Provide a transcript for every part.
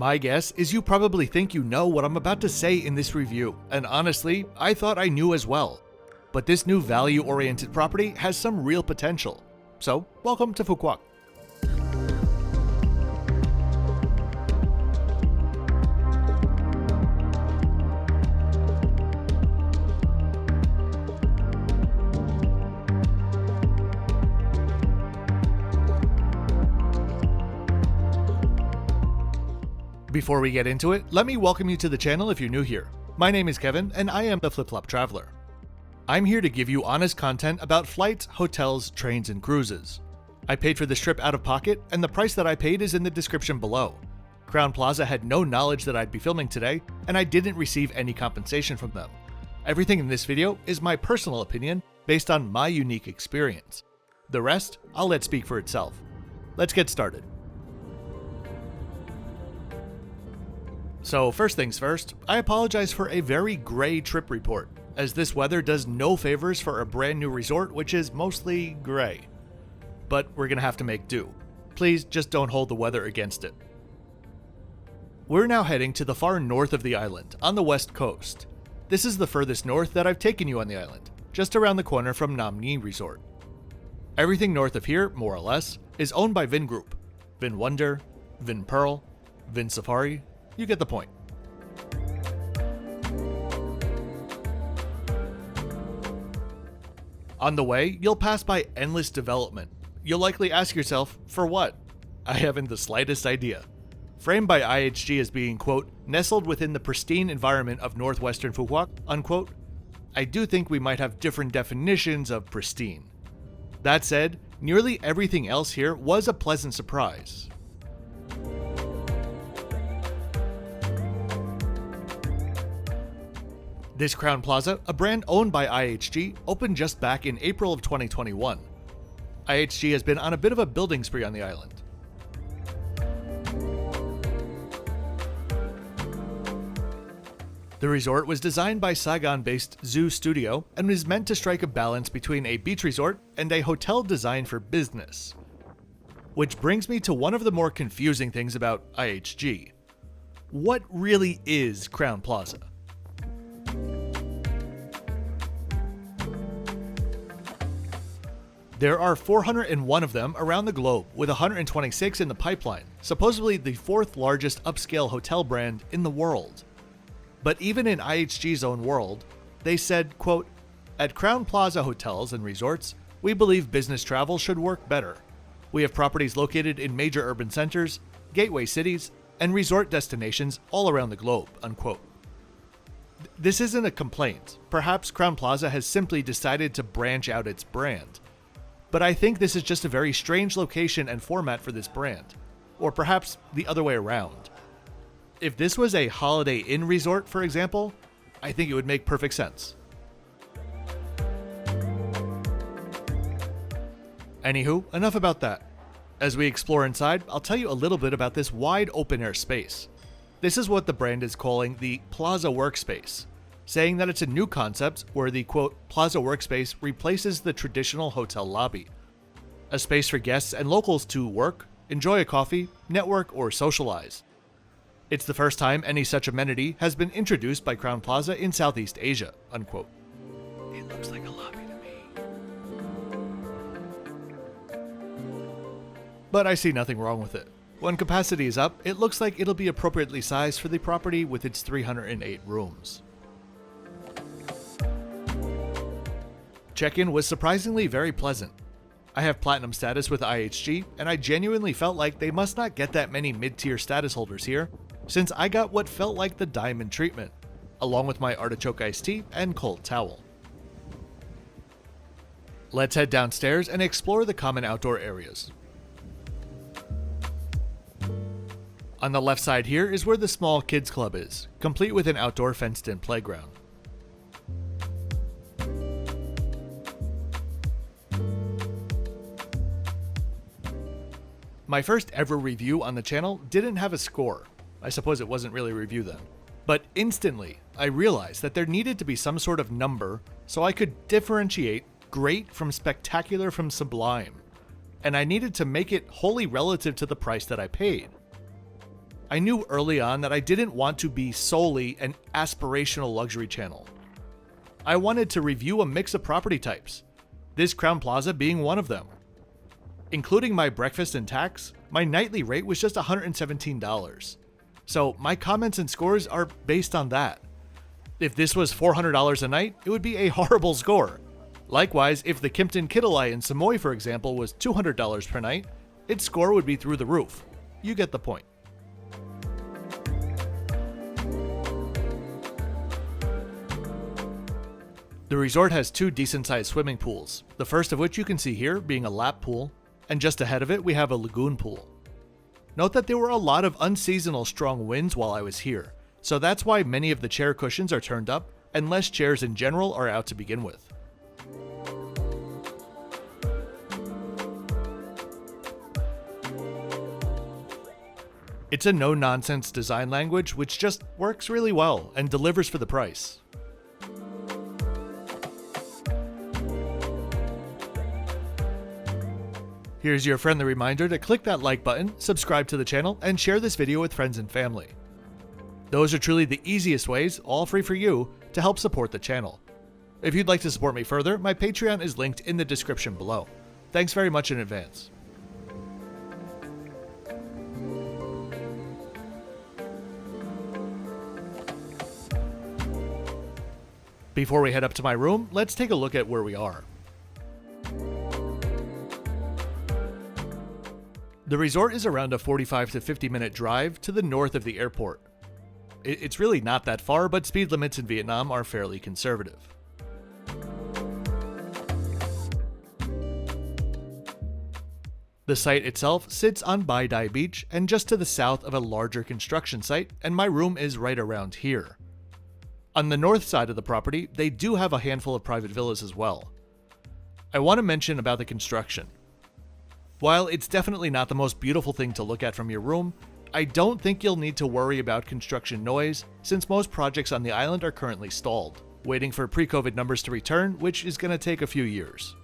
My guess is you probably think you know what I'm about to say in this review, and honestly, I thought I knew as well. But this new value-oriented property has some real potential. So, welcome to Phu Quoc. Before we get into it, let me welcome you to the channel if you're new here. My name is Kevin, and I am the Flip Flop Traveler. I'm here to give you honest content about flights, hotels, trains, and cruises. I paid for this trip out of pocket, and the price that I paid is in the description below. Crowne Plaza had no knowledge that I'd be filming today, and I didn't receive any compensation from them. Everything in this video is my personal opinion based on my unique experience. The rest, I'll let speak for itself. Let's get started. So first things first, I apologize for a very gray trip report, as this weather does no favors for a brand new resort which is mostly gray. But we're gonna have to make do. Please just don't hold the weather against it. We're now heading to the far north of the island, on the west coast. This is the furthest north that I've taken you on the island, just around the corner from Nam Nhi Resort. Everything north of here, more or less, is owned by Vin Group. Vin Wonder, Vin Pearl, Vin Safari. You get the point. On the way, you'll pass by endless development. You'll likely ask yourself, for what? I haven't the slightest idea. Framed by IHG as being, quote, nestled within the pristine environment of northwestern Phu Quoc, unquote, I do think we might have different definitions of pristine. That said, nearly everything else here was a pleasant surprise. This Crowne Plaza, a brand owned by IHG, opened just back in April of 2021. IHG has been on a bit of a building spree on the island. The resort was designed by Saigon-based Zoo Studio and is meant to strike a balance between a beach resort and a hotel designed for business. Which brings me to one of the more confusing things about IHG. What really is Crowne Plaza? There are 401 of them around the globe, with 126 in the pipeline, supposedly the fourth largest upscale hotel brand in the world. But even in IHG's own world, they said, quote, at Crowne Plaza Hotels and Resorts, we believe business travel should work better. We have properties located in major urban centers, gateway cities, and resort destinations all around the globe, unquote. This isn't a complaint. Perhaps Crowne Plaza has simply decided to branch out its brand. But I think this is just a very strange location and format for this brand. Or perhaps the other way around. If this was a Holiday Inn resort, for example, I think it would make perfect sense. Anywho, enough about that. As we explore inside, I'll tell you a little bit about this wide open-air space. This is what the brand is calling the Plaza Workspace, saying that it's a new concept where the, quote, Plaza Workspace replaces the traditional hotel lobby. A space for guests and locals to work, enjoy a coffee, network, or socialize. It's the first time any such amenity has been introduced by Crowne Plaza in Southeast Asia, unquote. It looks like a lobby to me. But I see nothing wrong with it. When capacity is up, it looks like it'll be appropriately sized for the property with its 308 rooms. Check-in was surprisingly very pleasant. I have platinum status with IHG, and I genuinely felt like they must not get that many mid-tier status holders here, since I got what felt like the diamond treatment, along with my artichoke iced tea and cold towel. Let's head downstairs and explore the common outdoor areas. On the left side here is where the small kids club is, complete with an outdoor fenced-in playground. My first ever review on the channel didn't have a score. I suppose it wasn't really a review then. But instantly, I realized that there needed to be some sort of number so I could differentiate great from spectacular from sublime. And I needed to make it wholly relative to the price that I paid. I knew early on that I didn't want to be solely an aspirational luxury channel. I wanted to review a mix of property types, this Crowne Plaza being one of them. Including my breakfast and tax, my nightly rate was just $117. So my comments and scores are based on that. If this was $400 a night, it would be a horrible score. Likewise, if the Kimpton Kittilai in Samoy, for example, was $200 per night, its score would be through the roof. You get the point. The resort has two decent-sized swimming pools, the first of which you can see here being a lap pool, and just ahead of it we have a lagoon pool. Note that there were a lot of unseasonal strong winds while I was here, so that's why many of the chair cushions are turned up and less chairs in general are out to begin with. It's a no-nonsense design language which just works really well and delivers for the price. Here's your friendly reminder to click that like button, subscribe to the channel, and share this video with friends and family. Those are truly the easiest ways, all free for you, to help support the channel. If you'd like to support me further, my Patreon is linked in the description below. Thanks very much in advance. Before we head up to my room, let's take a look at where we are. The resort is around a 45 to 50 minute drive to the north of the airport. It's really not that far, but speed limits in Vietnam are fairly conservative. The site itself sits on Bai Dai Beach and just to the south of a larger construction site, and my room is right around here. On the north side of the property, they do have a handful of private villas as well. I want to mention about the construction. While it's definitely not the most beautiful thing to look at from your room, I don't think you'll need to worry about construction noise since most projects on the island are currently stalled, waiting for pre-COVID numbers to return, which is going to take a few years.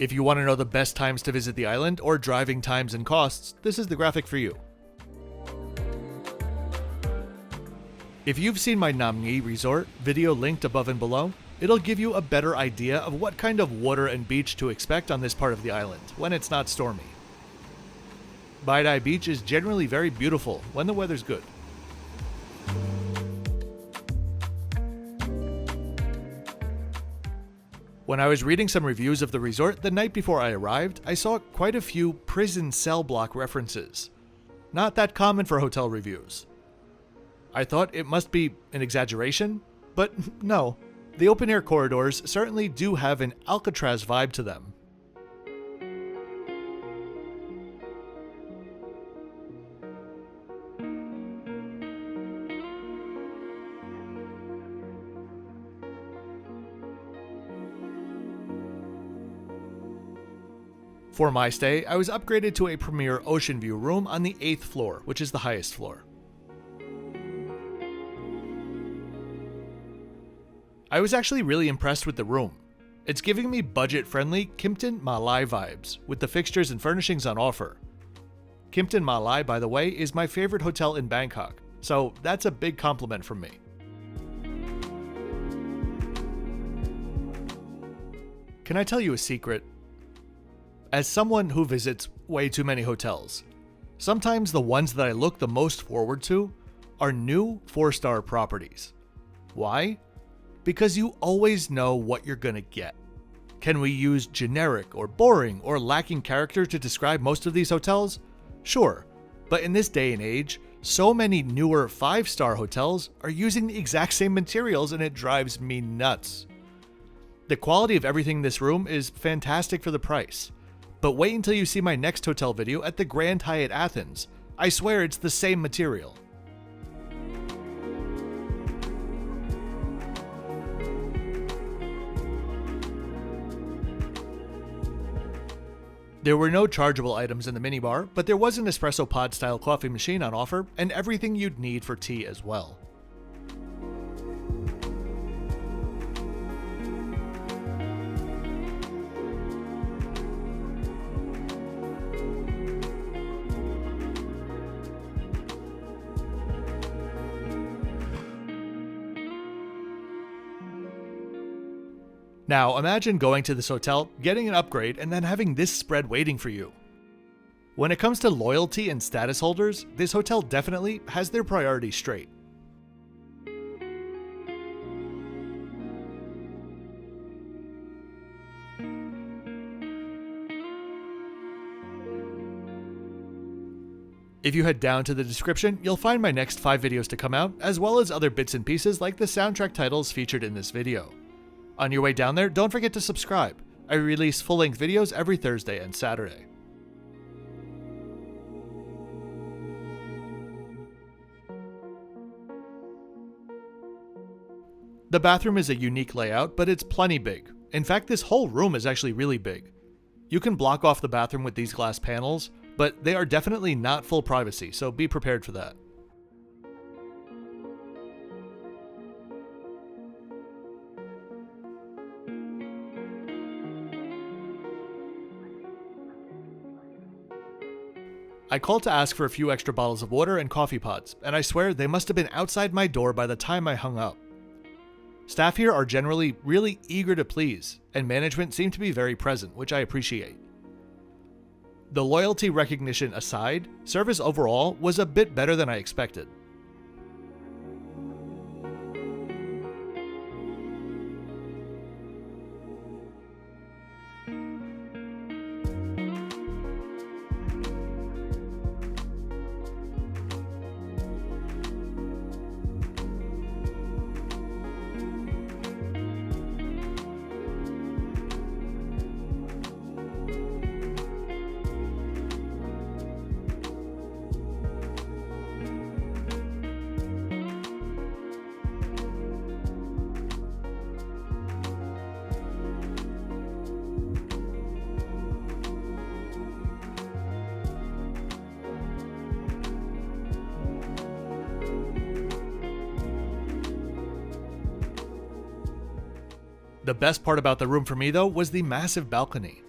If you want to know the best times to visit the island or driving times and costs, this is the graphic for you. If you've seen my Nam Nhi resort video linked above and below, it'll give you a better idea of what kind of water and beach to expect on this part of the island when it's not stormy. Bai Dai Beach is generally very beautiful when the weather's good. When I was reading some reviews of the resort the night before I arrived, I saw quite a few prison cell block references. Not that common for hotel reviews. I thought it must be an exaggeration, but no. The open-air corridors certainly do have an Alcatraz vibe to them. For my stay, I was upgraded to a premier Oceanview room on the 8th floor, which is the highest floor. I was actually really impressed with the room. It's giving me budget-friendly Kimpton Malai vibes, with the fixtures and furnishings on offer. Kimpton Malai, by the way, is my favorite hotel in Bangkok, so that's a big compliment from me. Can I tell you a secret? As someone who visits way too many hotels, sometimes the ones that I look the most forward to are new 4-star properties. Why? Because you always know what you're gonna get. Can we use generic or boring or lacking character to describe most of these hotels? Sure, but in this day and age, so many newer 5-star hotels are using the exact same materials and it drives me nuts. The quality of everything in this room is fantastic for the price. But wait until you see my next hotel video at the Grand Hyatt Athens. I swear it's the same material. There were no chargeable items in the minibar, but there was an espresso pod style coffee machine on offer and everything you'd need for tea as well. Now imagine going to this hotel, getting an upgrade, and then having this spread waiting for you. When it comes to loyalty and status holders, this hotel definitely has their priorities straight. If you head down to the description, you'll find my next 5 videos to come out, as well as other bits and pieces like the soundtrack titles featured in this video. On your way down there, don't forget to subscribe. I release full-length videos every Thursday and Saturday. The bathroom is a unique layout, but it's plenty big. In fact, this whole room is actually really big. You can block off the bathroom with these glass panels, but they are definitely not full privacy, so be prepared for that. I called to ask for a few extra bottles of water and coffee pods, and I swear they must have been outside my door by the time I hung up. Staff here are generally really eager to please, and management seem to be very present, which I appreciate. The loyalty recognition aside, service overall was a bit better than I expected. The best part about the room for me, though, was the massive balcony.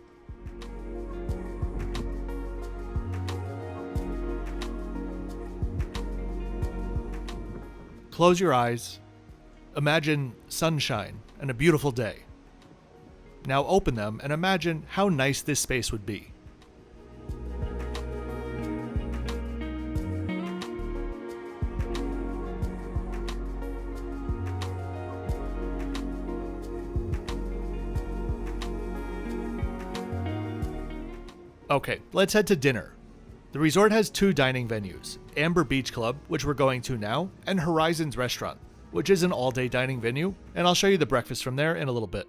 Close your eyes. Imagine sunshine and a beautiful day. Now open them and imagine how nice this space would be. Okay, let's head to dinner. The resort has 2 dining venues, Amber Beach Club, which we're going to now, and Horizons Restaurant, which is an all-day dining venue, and I'll show you the breakfast from there in a little bit.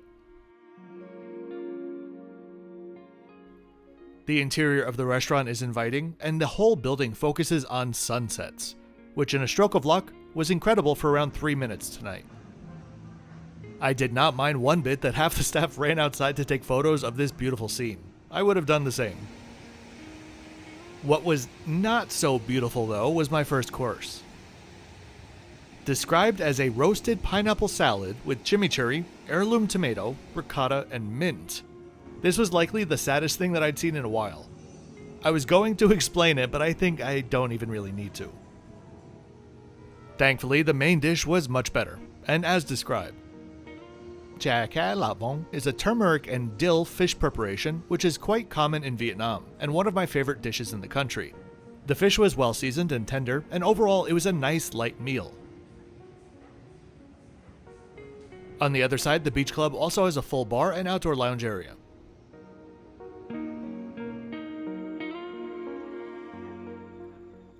The interior of the restaurant is inviting, and the whole building focuses on sunsets, which in a stroke of luck was incredible for around 3 minutes tonight. I did not mind one bit that half the staff ran outside to take photos of this beautiful scene. I would have done the same. What was not so beautiful, though, was my first course. Described as a roasted pineapple salad with chimichurri, heirloom tomato, ricotta, and mint. This was likely the saddest thing that I'd seen in a while. I was going to explain it, but I think I don't even really need to. Thankfully, the main dish was much better, and as described. Chả cá lạ vong is a turmeric and dill fish preparation which is quite common in Vietnam and one of my favorite dishes in the country. The fish was well seasoned and tender, and overall it was a nice light meal. On the other side, the beach club also has a full bar and outdoor lounge area.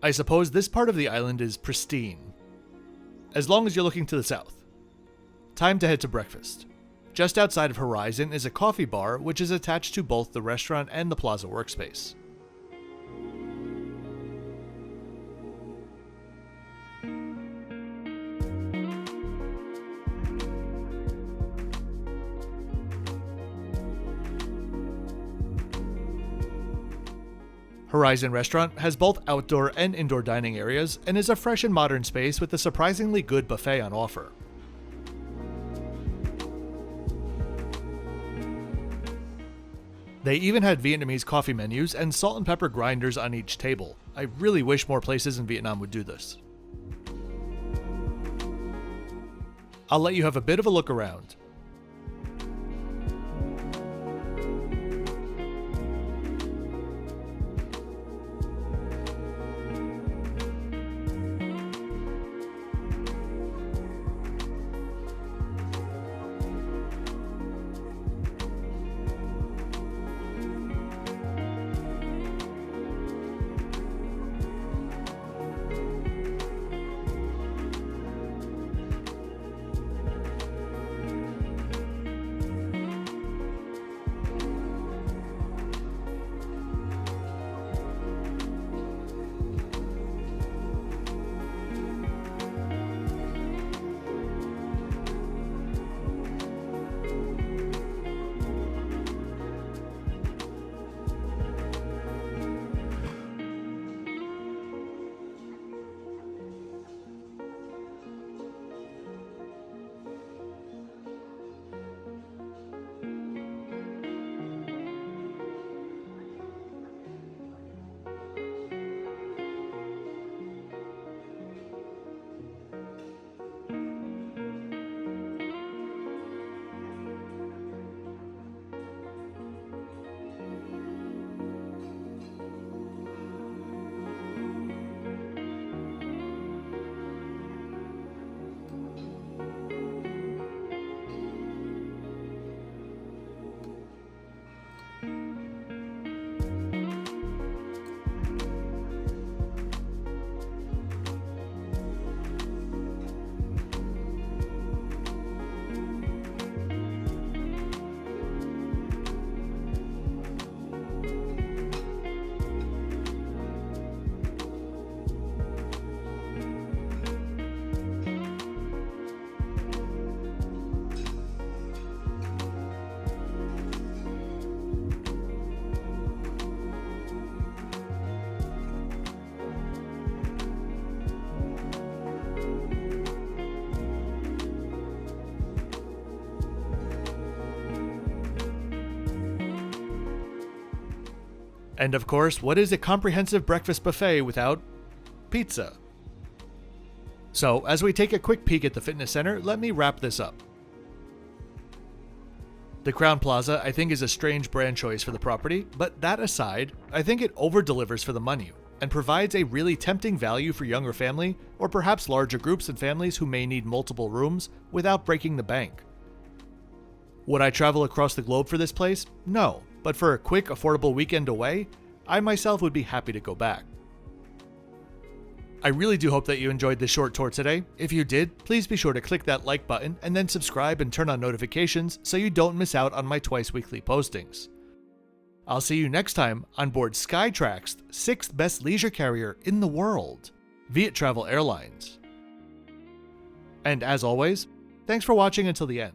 I suppose this part of the island is pristine, as long as you're looking to the south. Time to head to breakfast. Just outside of Horizon is a coffee bar which is attached to both the restaurant and the Plaza Workspace. Horizon Restaurant has both outdoor and indoor dining areas and is a fresh and modern space with a surprisingly good buffet on offer. They even had Vietnamese coffee menus and salt and pepper grinders on each table. I really wish more places in Vietnam would do this. I'll let you have a bit of a look around. And of course, what is a comprehensive breakfast buffet without pizza? So, as we take a quick peek at the fitness center, let me wrap this up. The Crowne Plaza, I think, is a strange brand choice for the property, but that aside, I think it over-delivers for the money and provides a really tempting value for younger family or perhaps larger groups and families who may need multiple rooms without breaking the bank. Would I travel across the globe for this place? No, but for a quick, affordable weekend away, I myself would be happy to go back. I really do hope that you enjoyed this short tour today. If you did, please be sure to click that like button and then subscribe and turn on notifications so you don't miss out on my twice-weekly postings. I'll see you next time on board Skytrax's 6th best leisure carrier in the world, Viet Travel Airlines. And as always, thanks for watching until the end.